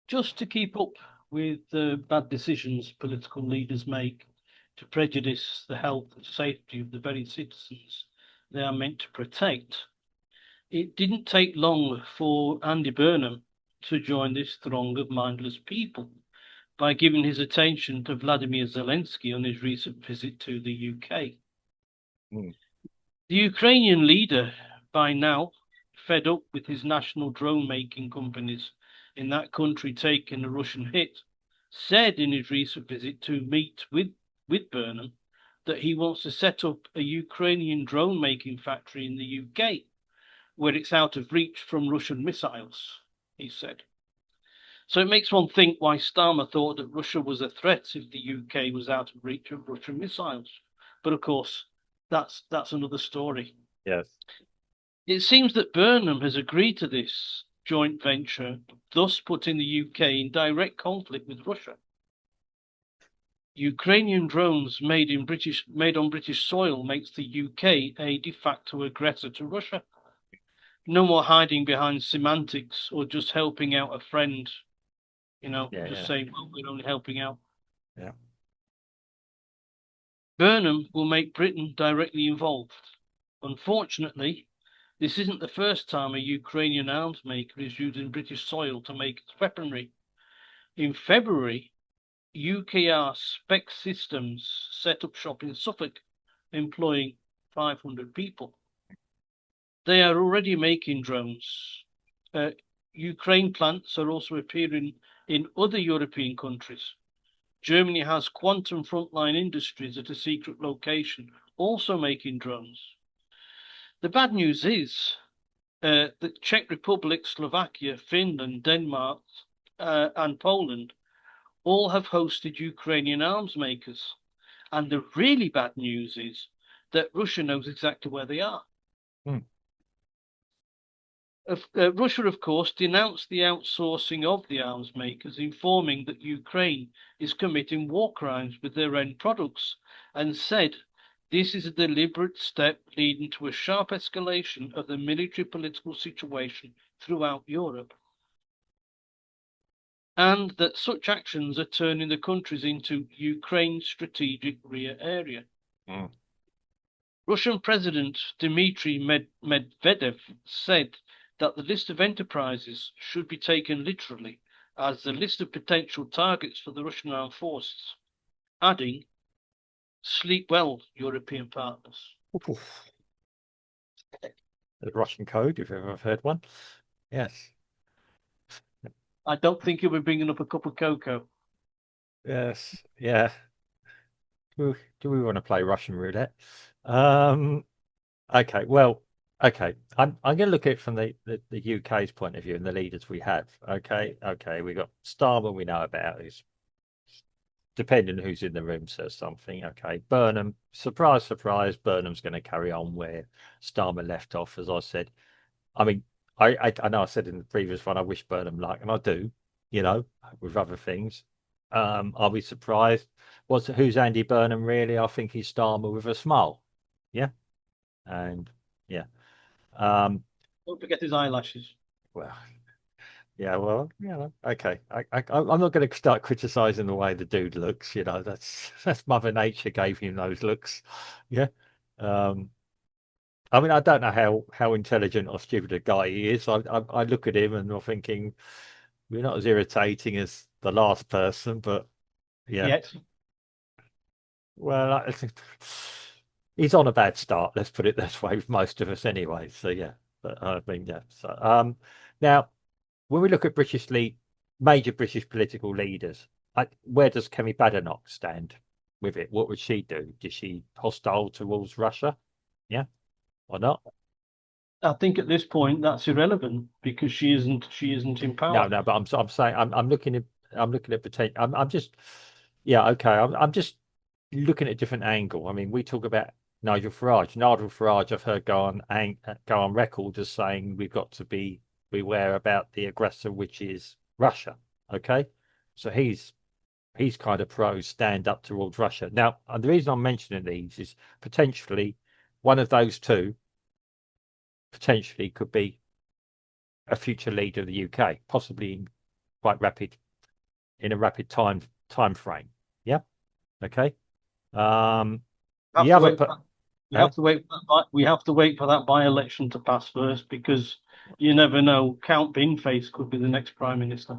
just to keep up with the bad decisions political leaders make to prejudice the health and safety of the very citizens they are meant to protect. It didn't take long for Andy Burnham to join this throng of mindless people by giving his attention to Vladimir Zelensky on his recent visit to the UK. Mm. The Ukrainian leader, by now fed up with his national drone making companies in that country taking a Russian hit, said in his recent visit to meet with Burnham that he wants to set up a Ukrainian drone making factory in the UK, where it's out of reach from Russian missiles, he said. So it makes one think why Starmer thought that Russia was a threat if the UK was out of reach of Russian missiles. But of course, that's another story. Yes. It seems that Burnham has agreed to this joint venture, thus putting the UK in direct conflict with Russia. Ukrainian drones made on British soil makes the UK a de facto aggressor to Russia. No more hiding behind semantics or just helping out a friend, just saying, well, we're only helping out. Yeah. Burnham will make Britain directly involved. Unfortunately, this isn't the first time a Ukrainian arms maker is using British soil to make its weaponry. In February, UKR Spec Systems set up shop in Suffolk, employing 500 people. They are already making drones. Ukraine plants are also appearing in other European countries. Germany has Quantum Frontline Industries at a secret location, also making drones. The bad news is the Czech Republic, Slovakia, Finland, Denmark, and Poland all have hosted Ukrainian arms makers. And the really bad news is that Russia knows exactly where they are. Mm. Russia, of course, denounced the outsourcing of the arms makers, informing that Ukraine is committing war crimes with their end products, and said this is a deliberate step leading to a sharp escalation of the military political situation throughout Europe, and that such actions are turning the countries into Ukraine's strategic rear area. Mm. Russian President Dmitry Medvedev said that the list of enterprises should be taken literally as the list of potential targets for the Russian armed forces, adding, sleep well, European partners. Oof. The Russian code, if you've ever heard one. Yes. I don't think you'll be bringing up a cup of cocoa. Yes. Yeah. Do we want to play Russian roulette? Um, okay. Well, okay. I'm going to look at it from the UK's point of view and the leaders we have. Okay. Okay. We got Starmer we know about, who's depending on who's in the room says something. Okay. Burnham, surprise, surprise, Burnham's going to carry on where Starmer left off, as I said. I mean, I know I said in the previous one I wish Burnham luck, and I do, with other things. Are we surprised? Who's Andy Burnham really? I think he's Starmer with a smile. Yeah. And yeah. Don't forget his eyelashes. Well, yeah, well, okay. I'm not going to start criticizing the way the dude looks. That's Mother Nature gave him those looks. Yeah. Um, I mean, I don't know how intelligent or stupid a guy he is. I look at him and I'm thinking, we're not as irritating as the last person, but yeah. Yet. Well, I think he's on a bad start. Let's put it this way with most of us, anyway. So yeah, but I mean, yeah. So now when we look at major British political leaders, where does Kemi Badenoch stand with it? What would she do? Is she hostile towards Russia? Yeah, or not? I think at this point that's irrelevant because she isn't in No, power. no, but I'm saying I'm looking at potential. I'm just yeah, okay. I'm just looking at a different angle. I mean, we talk about Nigel Farage. Nigel Farage, I've heard go on record as saying we've got to beware about the aggressor, which is Russia. Okay, so he's kind of pro stand up towards Russia. Now, the reason I'm mentioning these is potentially one of those two potentially could be a future leader of the UK, possibly quite rapid in a rapid time frame. Yeah. Okay. Have The to other, wait for that. We eh? have to wait for we have to wait for that by-election to pass first, because you never know. Count Beanface could be the next prime minister.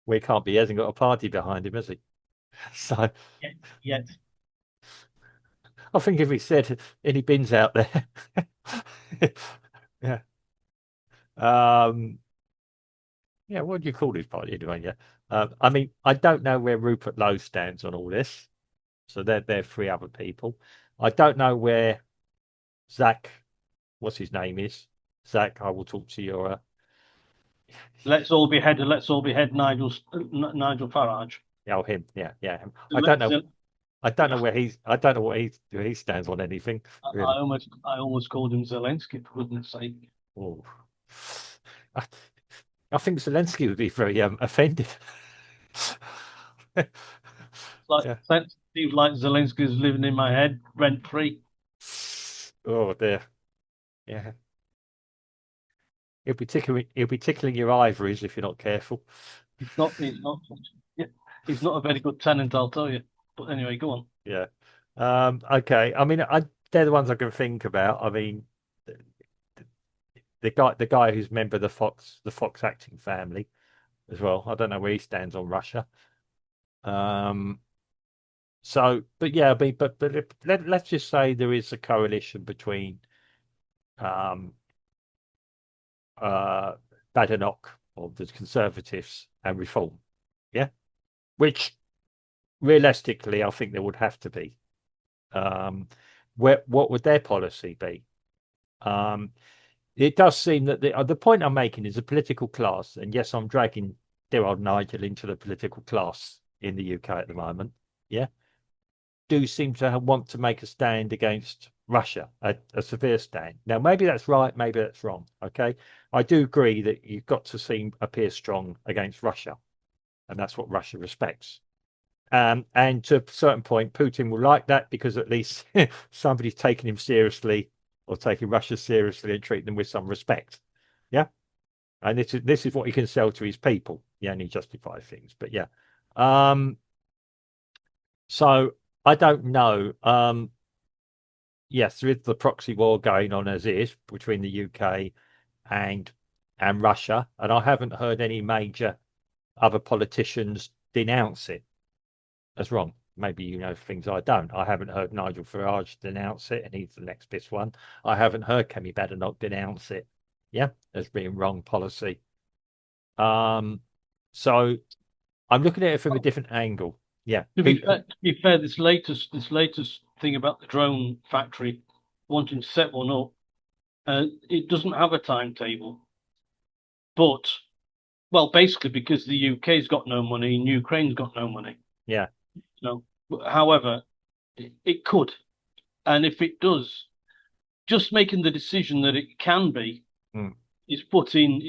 We can't be. He hasn't got a party behind him, has he? So Yet. I think if he said any bins out there, yeah, um, yeah, what do you call his party anyway? Yeah, I mean, I don't know where Rupert Lowe stands on all this. So they're three other people. I don't know where Zach, what's his name is. Zach, I will talk to your. Let's all be head. Let's all be head. Nigel Farage. Oh, him. Yeah, yeah. Him. I Zel- don't know. Zel- I don't know where he's. I don't know what where he stands on anything really. I almost called him Zelensky, for goodness sake. Oh, I, I think Zelensky would be very offended. Like Yeah. seems like Zelensky's living in my head rent free. Oh dear. Yeah. He'll be tickling your ivories if you're not careful. He's not. He's not. Yeah, he's not a very good tenant, I'll tell you. But anyway, go on. Yeah. Okay. I mean, they're the ones I can think about. I mean, the guy who's member of the Fox acting family as well. I don't know where he stands on Russia. Um, so, but yeah, but let's just say there is a coalition between um uh Badenoch or the Conservatives and Reform. Yeah, which realistically I think there would have to be. Um, what would their policy be? Um, it does seem that the point I'm making is a political class, and yes, I'm dragging dear old Nigel into the political class in the UK at the moment. Yeah, do seem to want to make a stand against Russia, a severe stand. Now, maybe that's right, maybe that's wrong. Okay, I do agree that you've got to appear strong against Russia, and that's what Russia respects. And to a certain point, Putin will like that because at least somebody's taking him seriously or taking Russia seriously and treating them with some respect. Yeah. And this is what he can sell to his people. Yeah, and he justifies things. But yeah. So I don't know. Yes, there is the proxy war going on as is between the UK and Russia, and I haven't heard any major other politicians denounce it as wrong. Maybe you know things I don't. I haven't heard Nigel Farage denounce it, and he's the next best one. I haven't heard Kemi Badenoch denounce it, yeah, as being wrong policy. Um, so I'm looking at it from a different angle. Yeah. To be fair, this latest thing about the drone factory wanting to set one up, it doesn't have a timetable. But well, basically because the UK's got no money and Ukraine's got no money. Yeah. You know, however, it could, and if it does, just making the decision that it can be Mm. is putting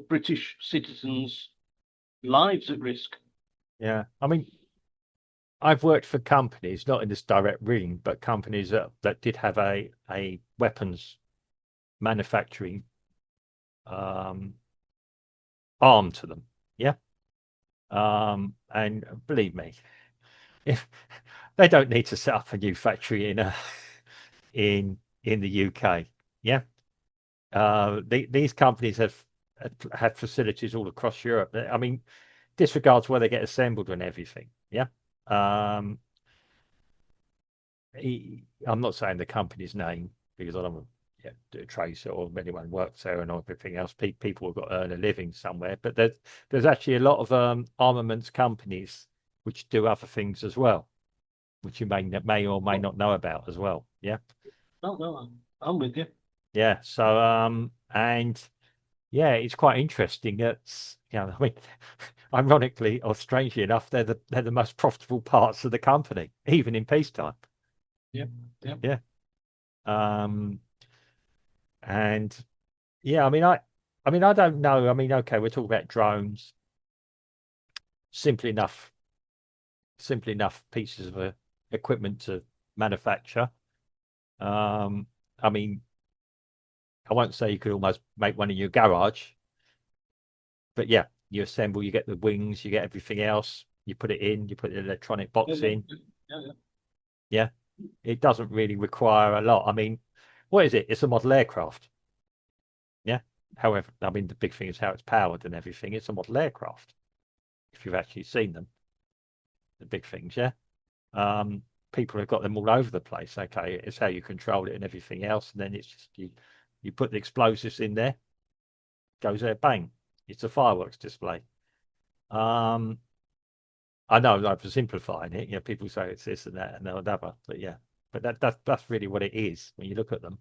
British citizens' lives at risk. Yeah. I mean, I've worked for companies, not in this direct ring, but companies that did have a weapons manufacturing um, arm to them. Yeah. And believe me, if they don't need to set up a new factory in the UK. Yeah. These companies have had facilities all across Europe. I mean, disregards where they get assembled and everything. Yeah. Um, I'm not saying the company's name because I don't want to do a trace or anyone works there and everything else. People have got to earn a living somewhere, but there's actually a lot of armaments companies which do other things as well, which you may or may Oh, not know about as well. Yeah, no, no, I'm with you. yeah. So and yeah, it's quite interesting. It's I mean, ironically or strangely enough, they're the most profitable parts of the company, even in peacetime. Yep, yep. Yeah. Um, and yeah, I mean, I don't know. I mean, okay, we're talking about drones. Simply enough, simply enough pieces of equipment to manufacture. Um, I mean, I won't say you could almost make one in your garage, but yeah, you assemble, you get the wings, you get everything else, you put it in, you put the electronic box in. Yeah, it doesn't really require a lot. I mean, what is it? It's a model aircraft. Yeah. However, I mean, the big thing is how it's powered and everything. It's a model aircraft. If you've actually seen them, the big things, yeah. People have got them all over the place. Okay, it's how you control it and everything else, and then it's just you put the explosives in there, goes there, bang. It's a fireworks display. I know I'm simplifying it. You know, people say it's this and that and whatever, but yeah, but that's really what it is when you look at them.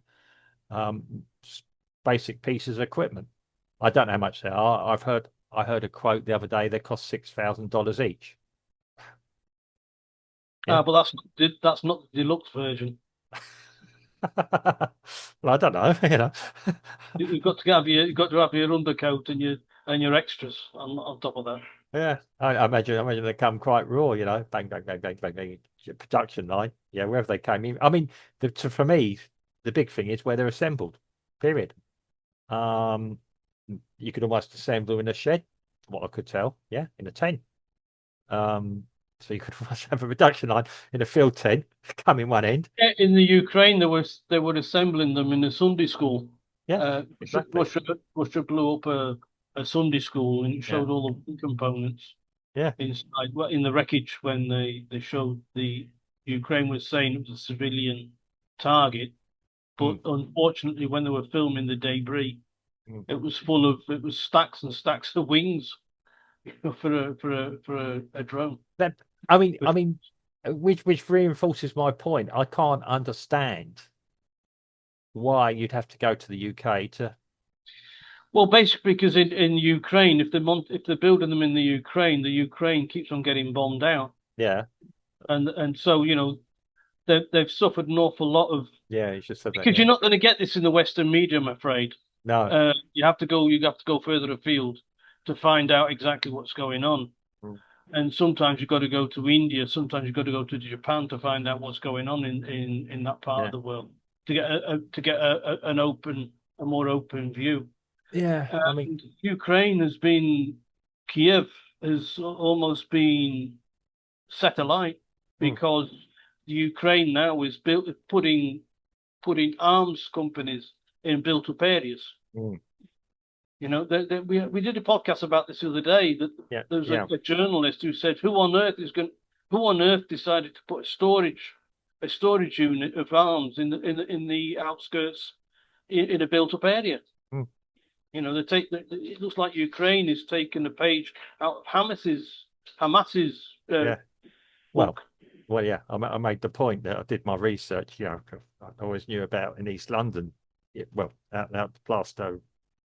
Basic pieces of equipment. I don't know how much they are. I heard a quote the other day. They cost $6,000 each. Yeah. But that's not the deluxe version. Well, I don't know. You know. You've got to have your undercoat and your extras on top of that. Yeah, I imagine they come quite raw. You know, bang, bang, bang, bang, bang, bang. Production line. Yeah, wherever they came in. I mean, for me, the big thing is where they're assembled. Period. Um, you could almost assemble in a shed, what I could tell. Yeah, in a tent. So you could almost have a production line in a field tent, come in one end. Yeah, in the Ukraine, they were assembling them in a Sunday school. Yeah, exactly. Russia blew up a Sunday school and it Yeah, showed all the components yeah, inside. Well, in the wreckage when they showed the Ukraine was saying it was a civilian target, but mm, unfortunately, when they were filming the debris, mm. it was stacks and stacks of wings for a drone. That, But, which reinforces my point. I can't understand why you'd have to go to the UK to. well, basically, because in Ukraine, if they're building them in the Ukraine keeps on getting bombed out, Yeah, and so they've suffered an awful lot of yeah, you just said that. because you're Yeah, not going to get this in the Western media, I'm afraid. no. You have to go further afield to find out exactly what's going on. Mm, And sometimes you've got to go to India, sometimes you've got to go to Japan to find out what's going on in that part of yeah, the world to get a more open view. yeah. I mean, And Ukraine has been Kiev has almost been set alight mm, because the Ukraine now is putting arms companies in built up areas. mm, You know, we did a podcast about this the other day. That yeah, there was yeah, a journalist who said, Who on earth decided to put a storage unit of arms in the outskirts in a built-up area?" mm, You know, it looks like Ukraine is taking a page out of Hamas's yeah. Well, book. well, yeah. I made the point that I did my research. You know, I always knew about in East London. Well, out the Plasto,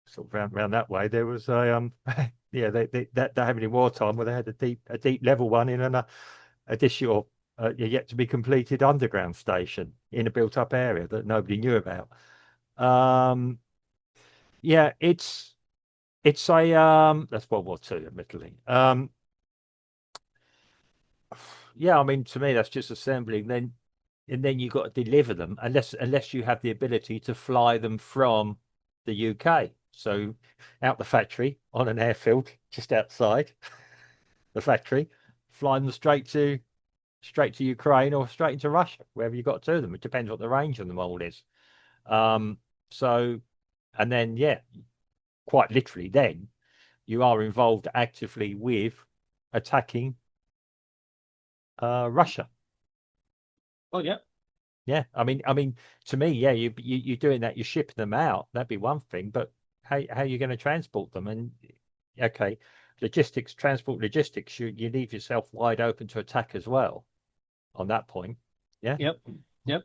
sort of round that way. There was a yeah, they're having in wartime where they had a deep level one in an additional yet to be completed underground station in a built up area that nobody knew about. Um, yeah, it's a that's World War II, admittedly. Yeah, I mean, to me, that's just assembling. Then you've got to deliver them, unless you have the ability to fly them from the UK. So out the factory on an airfield just outside the factory, flying them straight to Ukraine or straight into Russia, wherever you got to them. It depends what the range of them all is. Um, so, and then yeah, quite literally, then you are involved actively with attacking Russia. Oh yeah, Yeah, to me, yeah, you're doing that. You're shipping them out. That'd be one thing, but how are you going to transport them? And okay, transport logistics. You leave yourself wide open to attack as well on that point. Yeah. yep, yep.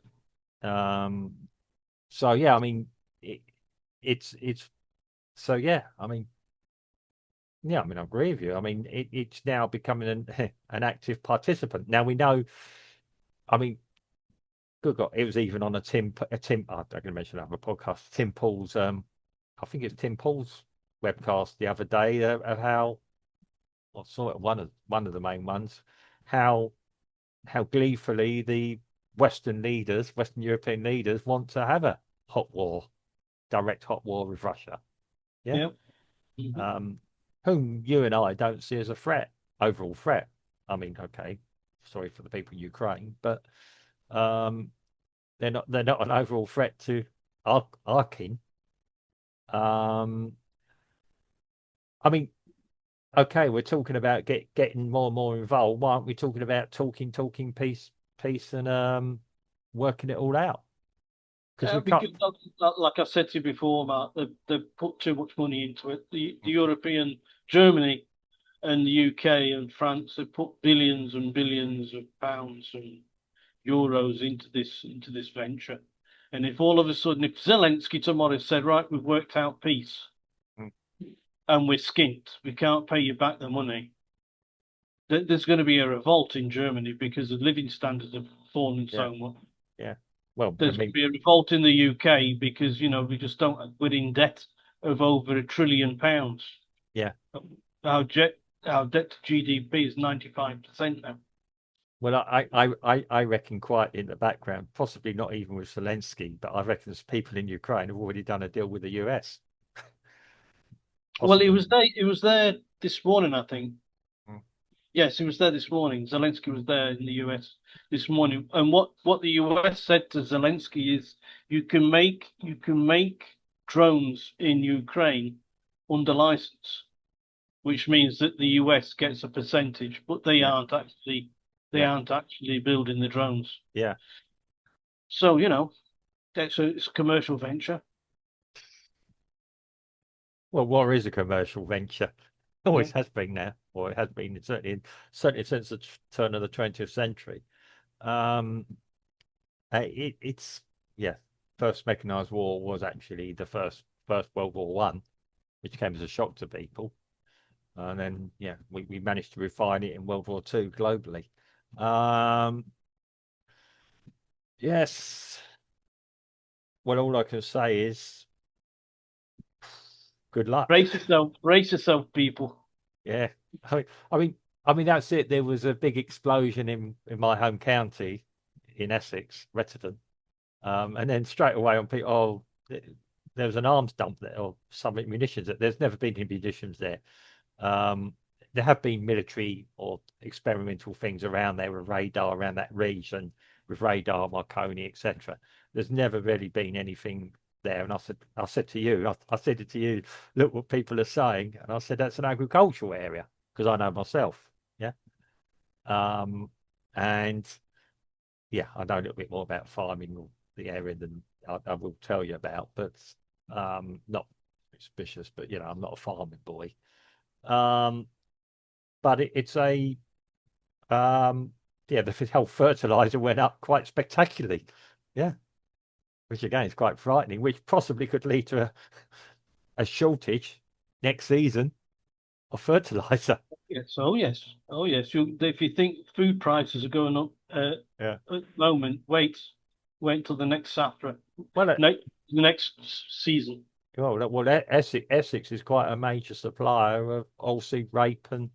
Um. So yeah, I mean, it's so yeah. I mean, yeah. I mean, I agree with you. I mean, it's now becoming an active participant. Now we know. I mean, good God, it was even on a Tim. I'm going to mention another podcast. Tim Paul's. I think it's Tim Paul's webcast the other day of how I saw it one of the main ones, how gleefully the Western European leaders want to have a direct hot war with Russia. Yeah. Yep. Mhm. Um, whom you and I don't see as a threat, overall threat. I mean, okay, sorry for the people in Ukraine, but um, they're not an overall threat to our kin. Um, I mean, okay, we're talking about getting more and more involved. Why aren't we talking about talking peace, and working it all out? Because we can't. Because, like I said to you before, Mark, they've put too much money into it. The European, Germany and the UK and France have put billions and billions of pounds and euros into this venture. And if all of a sudden, if Zelensky tomorrow said, right, we've worked out peace Mm. and we're skint, we can't pay you back the money, there's going to be a revolt in Germany because the living standards have fallen Yeah, so much. yeah. Well, I There's going to mean, be a revolt in the UK because, we just don't, we're in debt of over £1 trillion. yeah. Our jet, our debt to GDP is 95% now. Well, I reckon quite in the background, possibly not even with Zelensky, but I reckon there's people in Ukraine have already done a deal with the US. Well, Possibly. It was there this morning, I think. Mm. Yes, he was there this morning. Zelensky was there in the US this morning. And what the US said to Zelensky is you can make drones in Ukraine under license, which means that the US gets a percentage, but Yeah, they yeah, aren't actually building the drones. yeah. So, it's a commercial venture. Well, war is a commercial venture. Yeah. Always has been now, or it has been certainly since the turn of the 20th century. Um, it's yeah. First mechanized war was actually the first World War One, which came as a shock to people. And then, yeah, we managed to refine it in World War Two globally. Um, yes. Well, all I can say is good luck. Brace yourself, people. Yeah. I mean, I mean, I mean, that's it. There was a big explosion in my home county in Essex, Retterton. And then straight away on people, there was an arms dump there or some munitions. There's never been any munitions there. Um, there have been military or experimental things around there with radar around that region, with radar, Marconi, etc. There's never really been anything there. And I said to you, I said it to you, look what people are saying. And I said, that's an agricultural area because I know myself. Yeah. Um, and yeah, I know a little bit more about farming or the area than I will tell you about, but not suspicious, but I'm not a farming boy. Um, but it's a yeah, the whole fertilizer went up quite spectacularly. Yeah, which again is quite frightening, which possibly could lead to a shortage next season of fertilizer. Yes, oh yes, oh yes. If you think food prices are going up Yeah. at the moment, wait till the next SAFRA, Well, next the next season. Essex is quite a major supplier of oilseed rape and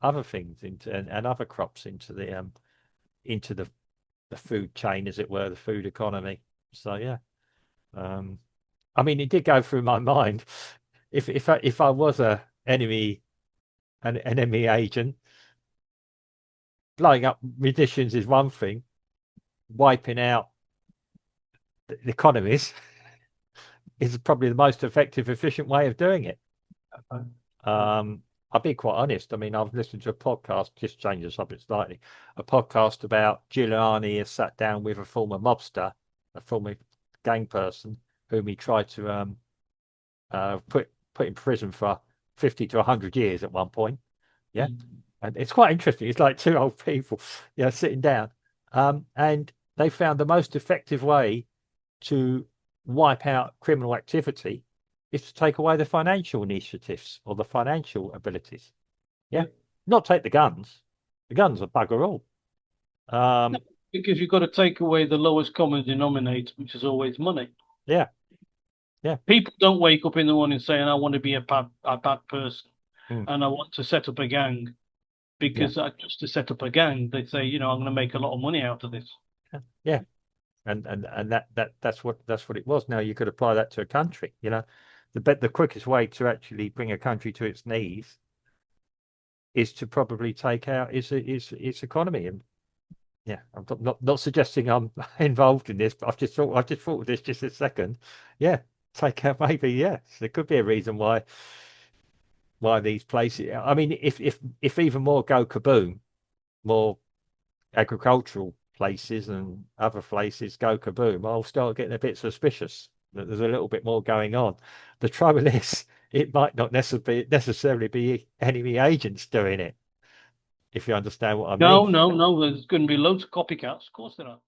other things and other crops into the food chain, as it were, the food economy. So yeah, um, I mean, it did go through my mind if I was an enemy agent, blowing up munitions is one thing, wiping out the economies is probably the most effective, efficient way of doing it. Um, I'll be quite honest. I mean, I've listened to a podcast, just change the subject slightly, a podcast about Giuliani has sat down with a former mobster, a former gang person, whom he tried to put in prison for 50 to 100 years at one point. Yeah. Mm. And it's quite interesting. It's like two old people, sitting down. And they found the most effective way to wipe out criminal activity is to take away the financial initiatives or the financial abilities. Yeah. Yeah, Not take the guns. The guns are bugger all. no, Um, because you've got to take away the lowest common denominator, which is always money. yeah. Yeah. People don't wake up in the morning saying, "I want to be a bad person Mm, and I want to set up a gang." yeah. Because just to set up a gang, they say, I'm going to make a lot of money out of this. Yeah. And that's what it was. Now you could apply that to a country. the quickest way to actually bring a country to its knees is to probably take out its economy. And yeah, I'm not suggesting I'm involved in this, but I've just thought of this just a second. Yeah, take out maybe, yes. There could be a reason why these places, I mean, if even more go kaboom, more agricultural places and other places go kaboom, I'll start getting a bit suspicious that there's a little bit more going on. The trouble is, it might not necessarily be enemy agents doing it, if you understand what I No, mean. no, no. There's going to be loads of copycats. Of course there are.